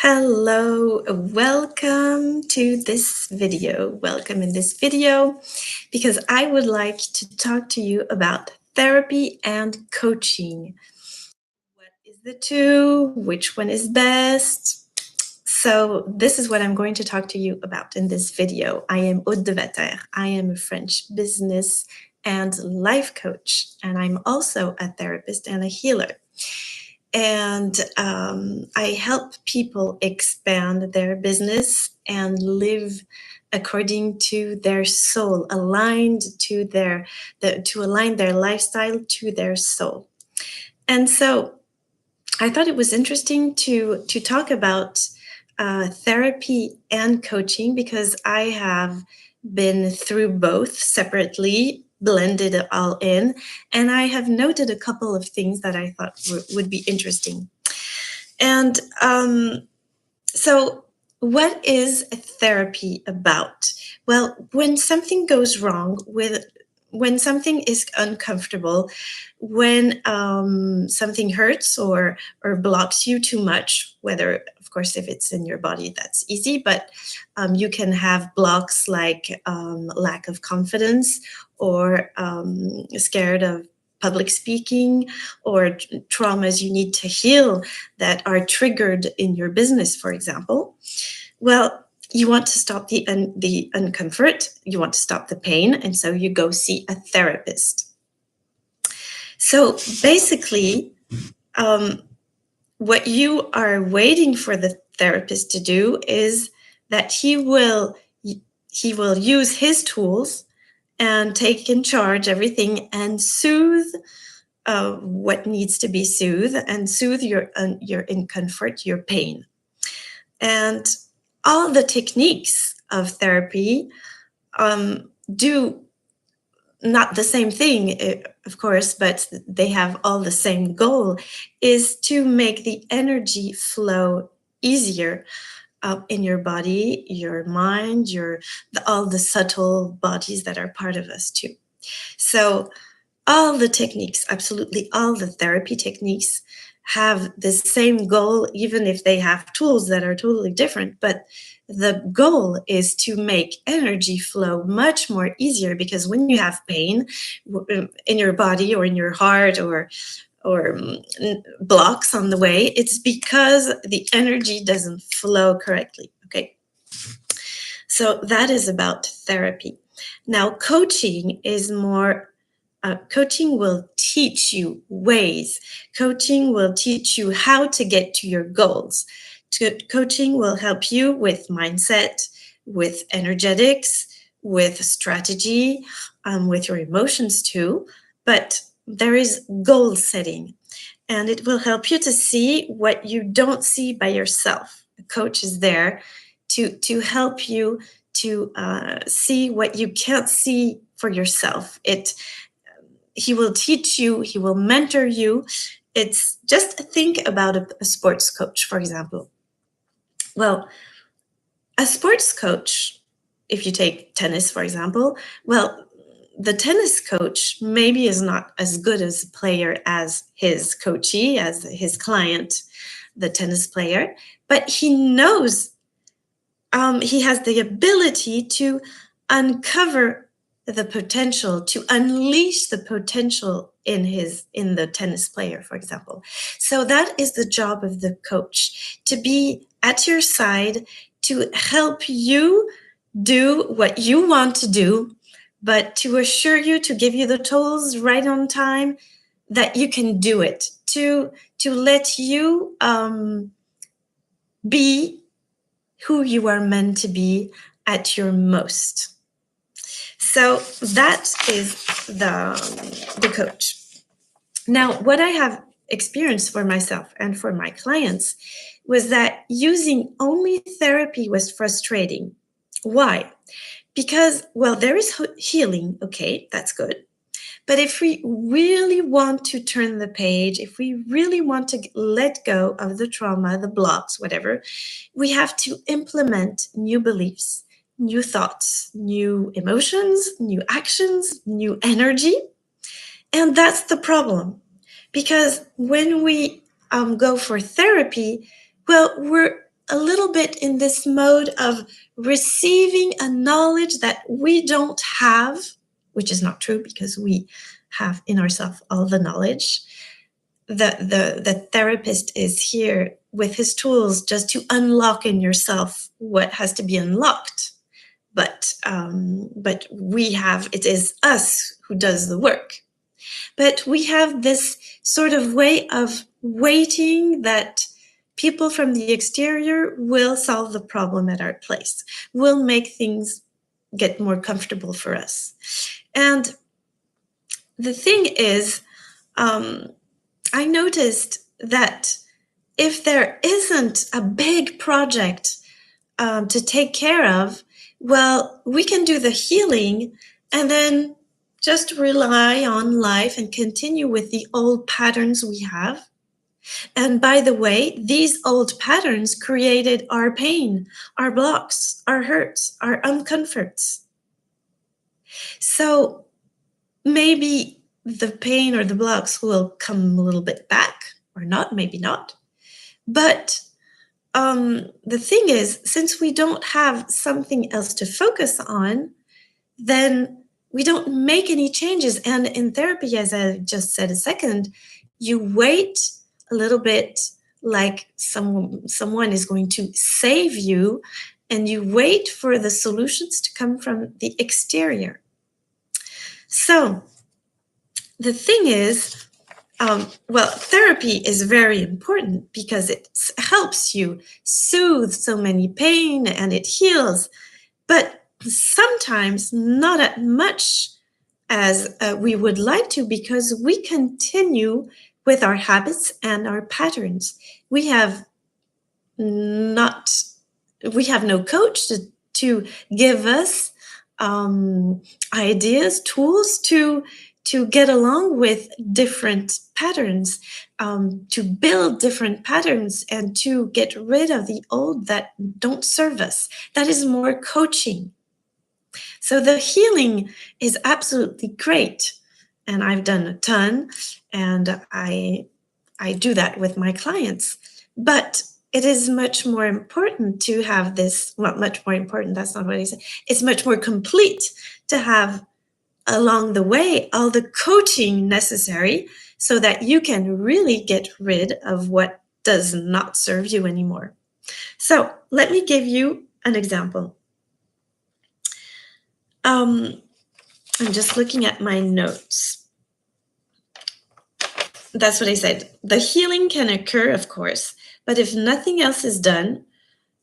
Hello, welcome to this video. Welcome in this video because I would like to talk to you about therapy and coaching. What is the two? Which one is best? So this is what I'm going to talk to you about in this video. I am Aude de Vater. I am a French business and life coach, and I'm also a therapist and a healer. And I help people expand their business and live according to their soul, aligned to to align their lifestyle to their soul. And so I thought it was interesting to talk about therapy and coaching because I have been through both separately, blended it all in, and I have noted a couple of things that I thought would be interesting. And so what is therapy about? Well, when something goes wrong when something is uncomfortable, when something hurts or blocks you too much, whether, of course, if it's in your body, that's easy, but you can have blocks like lack of confidence or scared of public speaking or traumas you need to heal that are triggered in your business, for example. Well, you want to stop the uncomfort, you want to stop the pain, and so you go see a therapist. So basically, what you are waiting for the therapist to do is that he will use his tools and take in charge everything and soothe what needs to be soothed and soothe your discomfort, your pain. And all the techniques of therapy do not the same thing, of course, but they have all the same goal, is to make the energy flow easier in your body, your mind, all the subtle bodies that are part of us too. So all the techniques, absolutely all the therapy techniques, have the same goal, even if they have tools that are totally different. But the goal is to make energy flow much more easier, because when you have pain in your body or in your heart or blocks on the way, it's because the energy doesn't flow correctly. Okay. So that is about therapy. Now, coaching is more coaching will teach you ways. Coaching will teach you how to get to your goals. Coaching will help you with mindset, with energetics, with strategy, with your emotions too. But there is goal setting, and it will help you to see what you don't see by yourself. A coach is there to help you to see what you can't see for yourself. He will teach you, he will mentor you. It's just think about a sports coach, for example. Well, a sports coach, if you take tennis, for example, well, the tennis coach maybe is not as good as a player as his coachee, as his client, the tennis player, but he knows, he has the ability to uncover the potential, to unleash the potential in the tennis player, for example. So that is the job of the coach, to be at your side, to help you do what you want to do, but to assure you, to give you the tools right on time that you can do it, to let you be who you are meant to be at your most. So that is the coach. Now, what I have experienced for myself and for my clients was that using only therapy was frustrating. Why? Because, well, there is healing. Okay, that's good. But if we really want to turn the page, if we really want to let go of the trauma, the blocks, whatever, we have to implement new beliefs, new thoughts, new emotions, new actions, new energy. And that's the problem. Because when we go for therapy, well, we're a little bit in this mode of receiving a knowledge that we don't have, which is not true because we have in ourselves all the knowledge. The therapist is here with his tools just to unlock in yourself what has to be unlocked. But it is us who does the work. But we have this sort of way of waiting that people from the exterior will solve the problem at our place, will make things get more comfortable for us. And the thing is, I noticed that if there isn't a big project to take care of, well, we can do the healing and then just rely on life and continue with the old patterns we have. And by the way, these old patterns created our pain, our blocks, our hurts, our uncomforts. So maybe the pain or the blocks will come a little bit back or not, maybe not. But the thing is, since we don't have something else to focus on, then we don't make any changes. And in therapy, as I just said a second, you wait a little bit like someone is going to save you, and you wait for the solutions to come from the exterior. So the thing is, therapy is very important because it helps you soothe so many pain and it heals, but sometimes not as much as we would like to, because we continue with our habits and our patterns. We have no coach to give us ideas, tools to get along with different patterns, to build different patterns and to get rid of the old that don't serve us. That is more coaching. So the healing is absolutely great. And I've done a ton, and I do that with my clients. But it is much more important to have this, well, much more important, that's not what I said. It's much more complete to have along the way all the coaching necessary so that you can really get rid of what does not serve you anymore. So let me give you an example. I'm just looking at my notes. That's what I said. The healing can occur, of course, but if nothing else is done,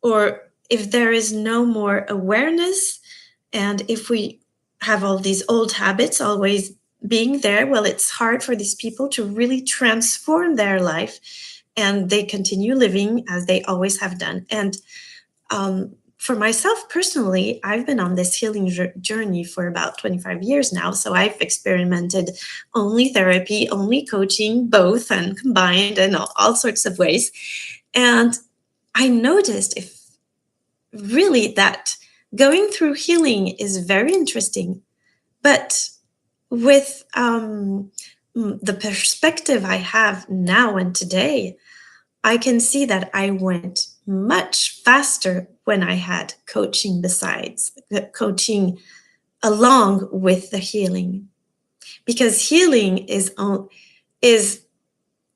or if there is no more awareness, and if we have all these old habits always being there, well, it's hard for these people to really transform their life, and they continue living as they always have done. And for myself personally, I've been on this healing journey for about 25 years now. So I've experimented only therapy, only coaching, both and combined and all sorts of ways. And I noticed that going through healing is very interesting, but with the perspective I have now and today, I can see that I went much faster when I had coaching coaching along with the healing, because healing is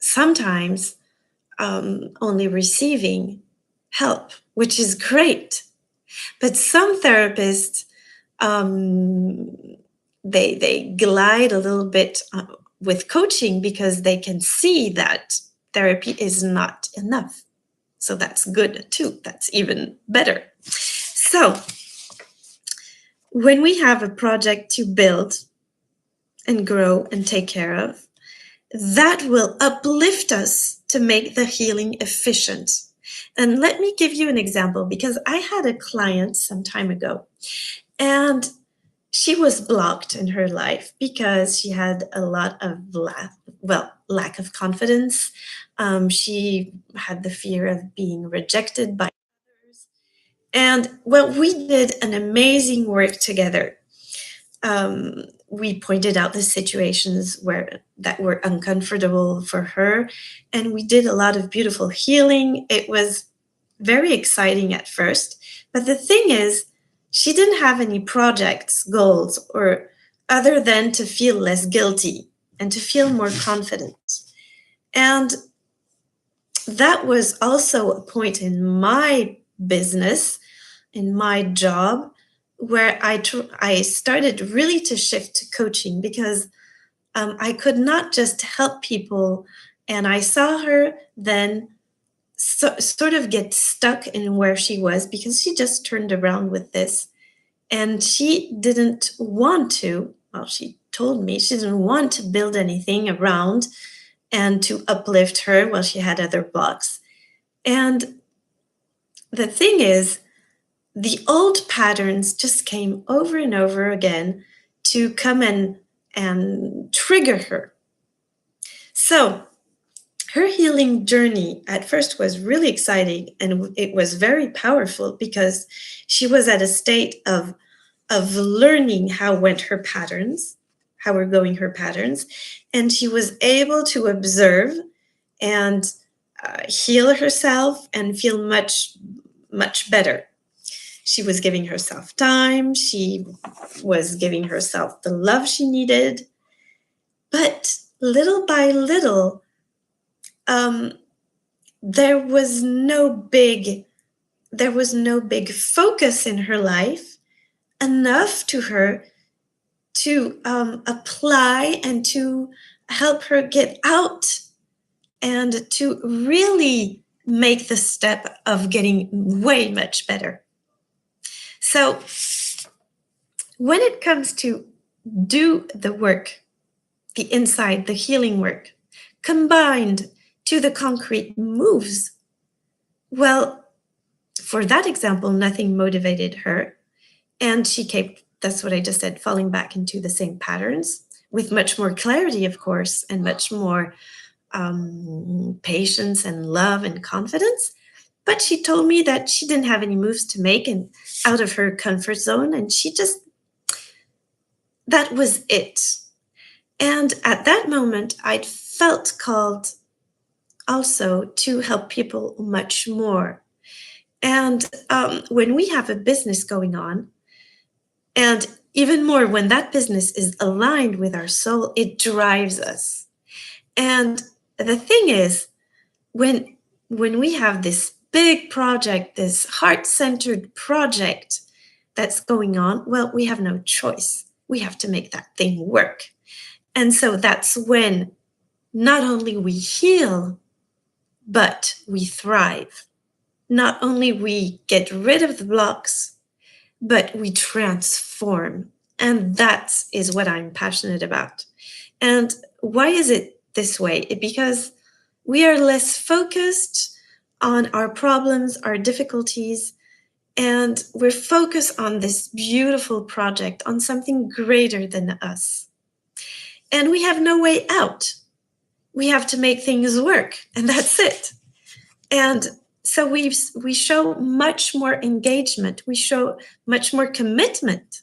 sometimes only receiving help, which is great. But some therapists, they glide a little bit with coaching because they can see that therapy is not enough. So that's good too. That's even better. So when we have a project to build and grow and take care of, that will uplift us to make the healing efficient. And let me give you an example, because I had a client some time ago, and she was blocked in her life because she had a lot of lack of confidence. She had the fear of being rejected by others. And well, we did an amazing work together. We pointed out the situations that were uncomfortable for her, and we did a lot of beautiful healing. It was very exciting at first. But the thing is, she didn't have any projects, goals, or other than to feel less guilty and to feel more confident. And that was also a point in my business, in my job, where I started really to shift to coaching because I could not just help people. And I saw her then sort of get stuck in where she was because she just turned around with this. And she didn't want to, well, she told me she didn't want to build anything around and to uplift her while she had other blocks. And the thing is, the old patterns just came over and over again to come and trigger her. So her healing journey at first was really exciting, and it was very powerful because she was at a state of learning how were going her patterns, and she was able to observe and heal herself and feel much better. She was giving herself time. She was giving herself the love she needed. But little by little, there was no big focus in her life enough to her to apply and to help her get out and to really make the step of getting way much better. So when it comes to do the work, the inside, the healing work, combined to the concrete moves, well, for that example, nothing motivated her. And she kept, that's what I just said, falling back into the same patterns with much more clarity, of course, and much more patience and love and confidence. But she told me that she didn't have any moves to make and out of her comfort zone. And that was it. And at that moment, I felt called also to help people much more. And when we have a business going on, and even more when that business is aligned with our soul, it drives us. And the thing is, when we have this big project, this heart-centered project that's going on, well, we have no choice. We have to make that thing work. And so that's when not only we heal, but we thrive. Not only we get rid of the blocks, but we transform. And that is what I'm passionate about. And why is it this way? Because we are less focused on our problems, our difficulties, and we're focused on this beautiful project, on something greater than us. And we have no way out. We have to make things work, and that's it. And so we show much more engagement. We show much more commitment.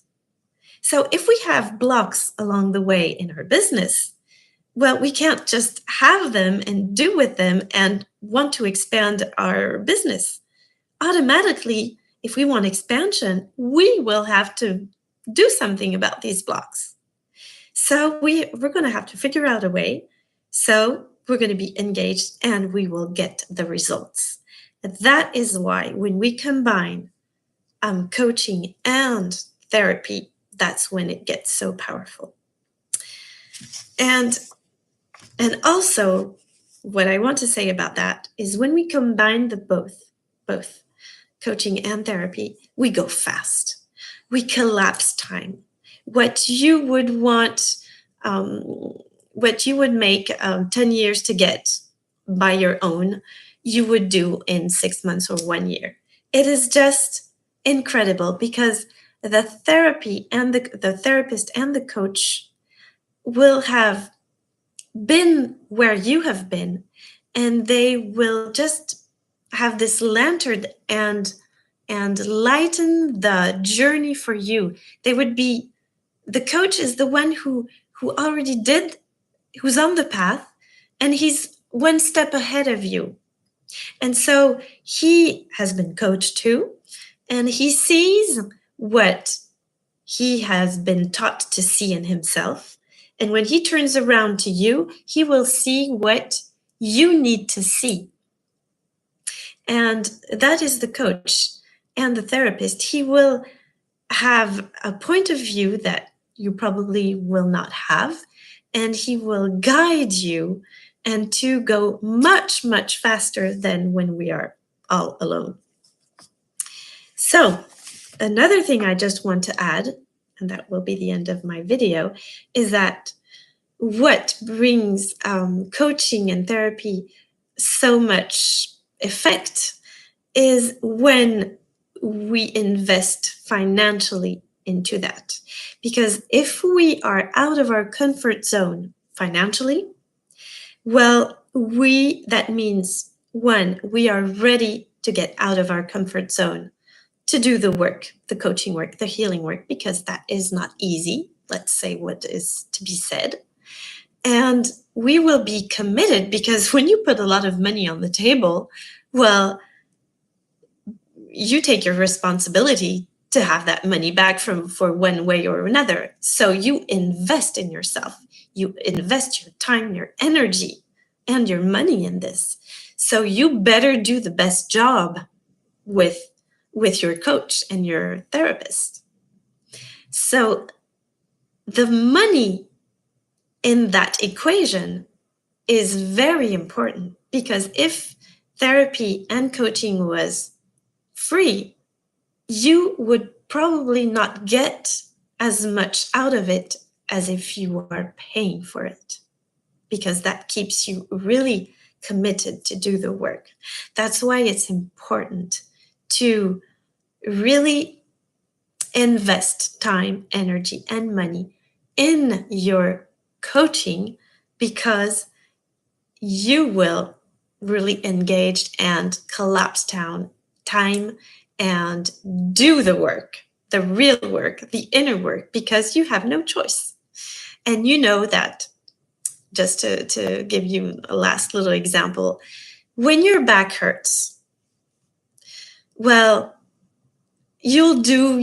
So if we have blocks along the way in our business, well, we can't just have them and do with them and want to expand our business. Automatically, if we want expansion, we will have to do something about these blocks. So we're going to have to figure out a way. So we're going to be engaged and we will get the results. That is why when we combine coaching and therapy, that's when it gets so powerful. And also, what I want to say about that is when we combine the both coaching and therapy, we go fast. We collapse time. What you would want, what you would make 10 years to get by your own, you would do in 6 months or 1 year. It is just incredible because the therapy and the therapist and the coach will have been where you have been, and they will just have this lantern and lighten the journey for you. They would be, the coach is the one who already did, who's on the path, and he's one step ahead of you. And so he has been coached too, and he sees what he has been taught to see in himself. And when he turns around to you, he will see what you need to see. And that is the coach and the therapist. He will have a point of view that you probably will not have, and he will guide you and to go much, much faster than when we are all alone. So, another thing I just want to add, and that will be the end of my video, is that what brings coaching and therapy so much effect is when we invest financially into that. Because if we are out of our comfort zone financially, well, that means one, we are ready to get out of our comfort zone to do the work, the coaching work, the healing work, because that is not easy. Let's say what is to be said. And we will be committed, because when you put a lot of money on the table, well, you take your responsibility to have that money back for one way or another. So you invest in yourself. You invest your time, your energy, and your money in this. So you better do the best job with your coach and your therapist. So the money in that equation is very important, because if therapy and coaching was free, you would probably not get as much out of it as if you are paying for it, because that keeps you really committed to do the work. That's why it's important to really invest time, energy, and money in your coaching, because you will really engage and collapse down time and do the work, the real work, the inner work, because you have no choice. And you know that, just to give you a last little example, when your back hurts, well, you'll do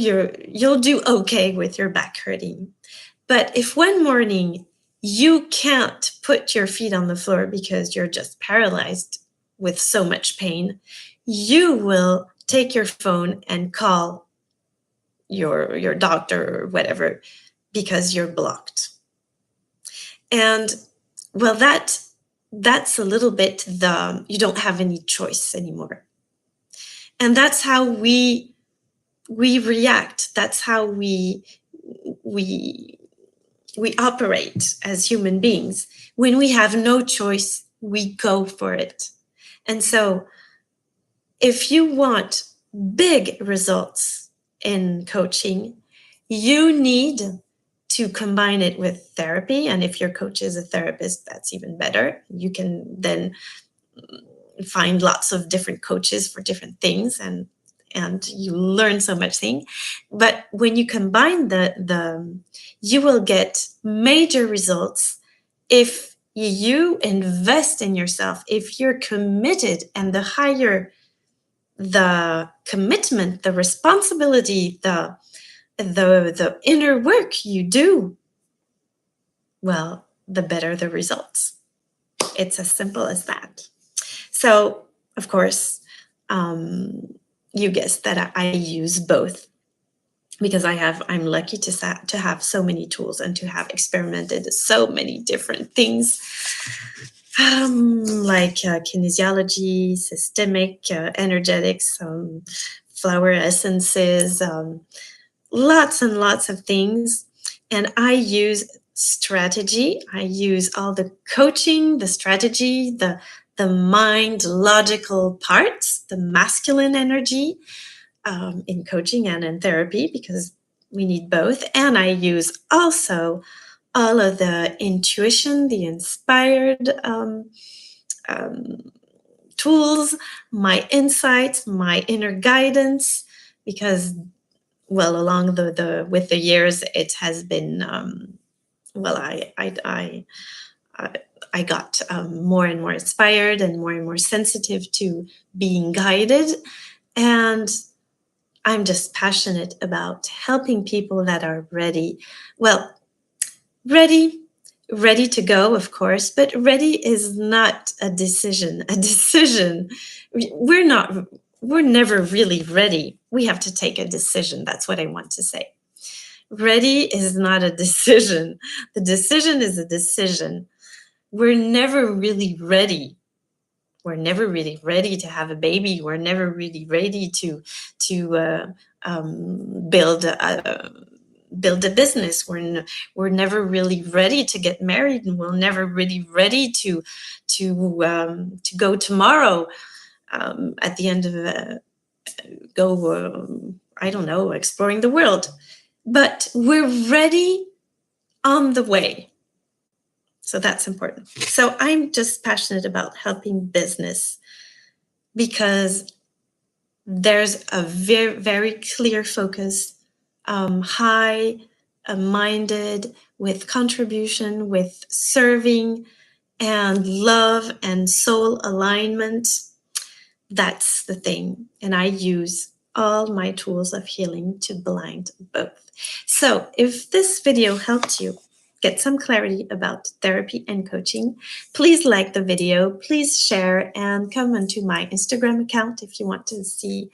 okay with your back hurting. But if one morning you can't put your feet on the floor because you're just paralyzed with so much pain, you will take your phone and call your doctor or whatever, because you're blocked. And well, that's a little bit you don't have any choice anymore. And that's how we react. That's how we operate as human beings. When we have no choice, we go for it. And so if you want big results in coaching, you need to combine it with therapy. And if your coach is a therapist, that's even better. You can then find lots of different coaches for different things, and you learn so much thing. But when you combine you will get major results if you invest in yourself, if you're committed. And the higher the commitment, the responsibility, the inner work you do, well, the better the results. It's as simple as that. So, of course, you guessed that I use both, because I'm lucky to have so many tools and to have experimented so many different things, like kinesiology, systemic, energetics, flower essences, lots and lots of things. And I use strategy. I use all the coaching, the strategy, the mind logical parts, the masculine energy, in coaching and in therapy, because we need both. And I use also all of the intuition, the inspired tools, my insights, my inner guidance, because, well, along with the years, it has been, well, I got more and more inspired and more sensitive to being guided. And I'm just passionate about helping people that are ready. Well, ready to go, of course, but ready is not a decision. A decision, we're not, we're never really ready. We have to take a decision. That's what I want to say. Ready is not a decision. The decision is a decision. We're never really ready. We're never really ready to have a baby. We're never really ready to build a business. We're never really ready to get married, and we're never really ready to go tomorrow. At the end of I don't know, exploring the world. But we're ready on the way. So that's important. So I'm just passionate about helping business because there's a very, very clear focus, high minded, with contribution, with serving and love and soul alignment. That's the thing. And I use all my tools of healing to blind both. So if this video helped you get some clarity about therapy and coaching, please like the video, please share, and come onto my Instagram account if you want to see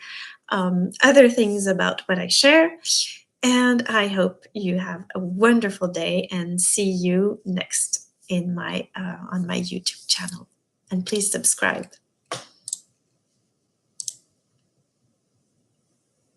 other things about what I share. And I hope you have a wonderful day, and see you next in my on my YouTube channel. And please subscribe.